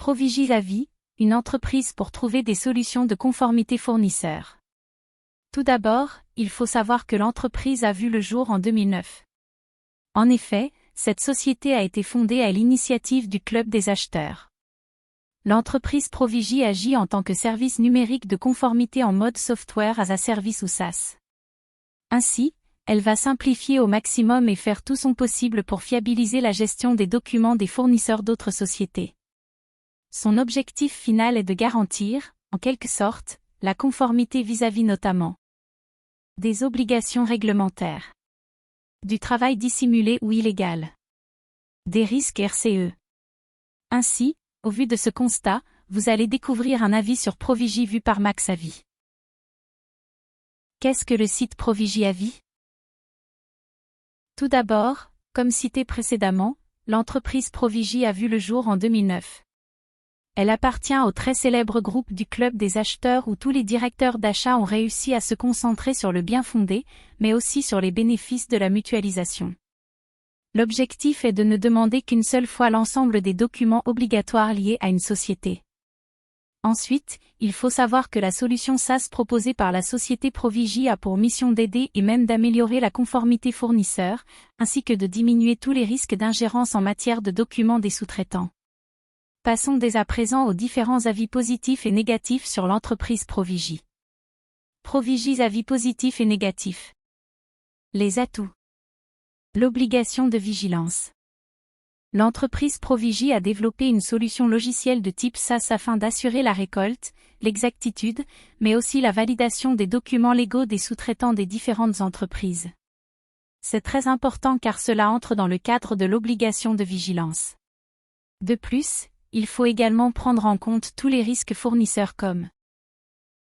Provigy Avis, une entreprise pour trouver des solutions de conformité fournisseurs. Tout d'abord, il faut savoir que l'entreprise a vu le jour en 2009. En effet, cette société a été fondée à l'initiative du Club des acheteurs. L'entreprise Provigy agit en tant que service numérique de conformité en mode Software as a Service ou SaaS. Ainsi, elle va simplifier au maximum et faire tout son possible pour fiabiliser la gestion des documents des fournisseurs d'autres sociétés. Son objectif final est de garantir, en quelque sorte, la conformité vis-à-vis notamment des obligations réglementaires, du travail dissimulé ou illégal, des risques RCE. Ainsi, au vu de ce constat, vous allez découvrir un avis sur Provigy vu par Max Avis. Qu'est-ce que le site Provigy Avis ? Tout d'abord, comme cité précédemment, l'entreprise Provigy a vu le jour en 2009. Elle appartient au très célèbre groupe du Club des acheteurs où tous les directeurs d'achat ont réussi à se concentrer sur le bien fondé, mais aussi sur les bénéfices de la mutualisation. L'objectif est de ne demander qu'une seule fois l'ensemble des documents obligatoires liés à une société. Ensuite, il faut savoir que la solution SaaS proposée par la société Provigy a pour mission d'aider et même d'améliorer la conformité fournisseur, ainsi que de diminuer tous les risques d'ingérence en matière de documents des sous-traitants. Passons dès à présent aux différents avis positifs et négatifs sur l'entreprise Provigy. Provigy avis positifs et négatifs. Les atouts. L'obligation de vigilance. L'entreprise Provigy a développé une solution logicielle de type SaaS afin d'assurer la récolte, l'exactitude, mais aussi la validation des documents légaux des sous-traitants des différentes entreprises. C'est très important car cela entre dans le cadre de l'obligation de vigilance. De plus, il faut également prendre en compte tous les risques fournisseurs comme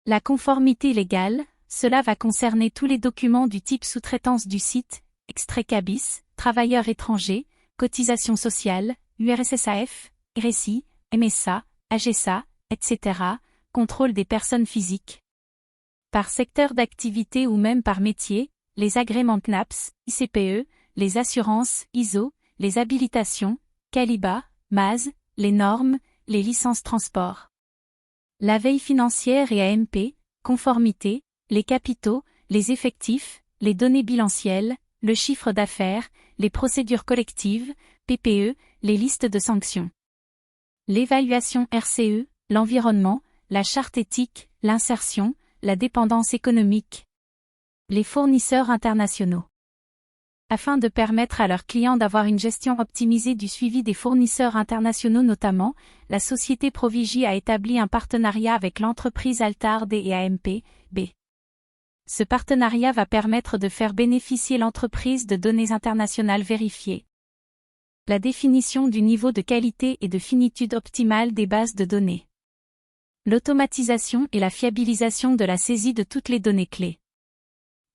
la conformité légale, cela va concerner tous les documents du type sous-traitance du site, extrait CABIS, travailleurs étrangers, cotisation sociale, URSSAF, RSI, MSA, AGSA, etc., contrôle des personnes physiques. Par secteur d'activité ou même par métier, les agréments CNAPS, ICPE, les assurances, ISO, les habilitations, Caliba, MAZ, les normes, les licences transport. La veille financière et AMP, conformité, les capitaux, les effectifs, les données bilancielles, le chiffre d'affaires, les procédures collectives, PPE, les listes de sanctions. L'évaluation RCE, l'environnement, la charte éthique, l'insertion, la dépendance économique. Les fournisseurs internationaux. Afin de permettre à leurs clients d'avoir une gestion optimisée du suivi des fournisseurs internationaux notamment, la société Provigy a établi un partenariat avec l'entreprise Altard et AMP, B. Ce partenariat va permettre de faire bénéficier l'entreprise de données internationales vérifiées. La définition du niveau de qualité et de finitude optimale des bases de données. L'automatisation et la fiabilisation de la saisie de toutes les données clés.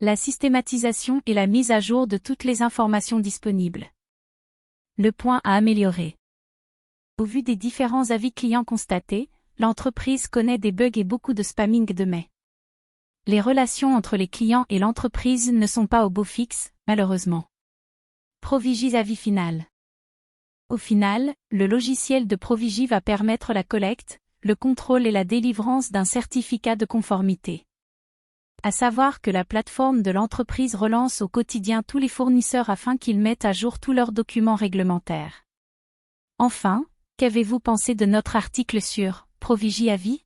La systématisation et la mise à jour de toutes les informations disponibles. Le point à améliorer. Au vu des différents avis clients constatés, l'entreprise connaît des bugs et beaucoup de spamming de mails. Les relations entre les clients et l'entreprise ne sont pas au beau fixe, malheureusement. Provigy avis final. Au final, le logiciel de Provigy va permettre la collecte, le contrôle et la délivrance d'un certificat de conformité. À savoir que la plateforme de l'entreprise relance au quotidien tous les fournisseurs afin qu'ils mettent à jour tous leurs documents réglementaires. Enfin, qu'avez-vous pensé de notre article sur Provigy Avis ?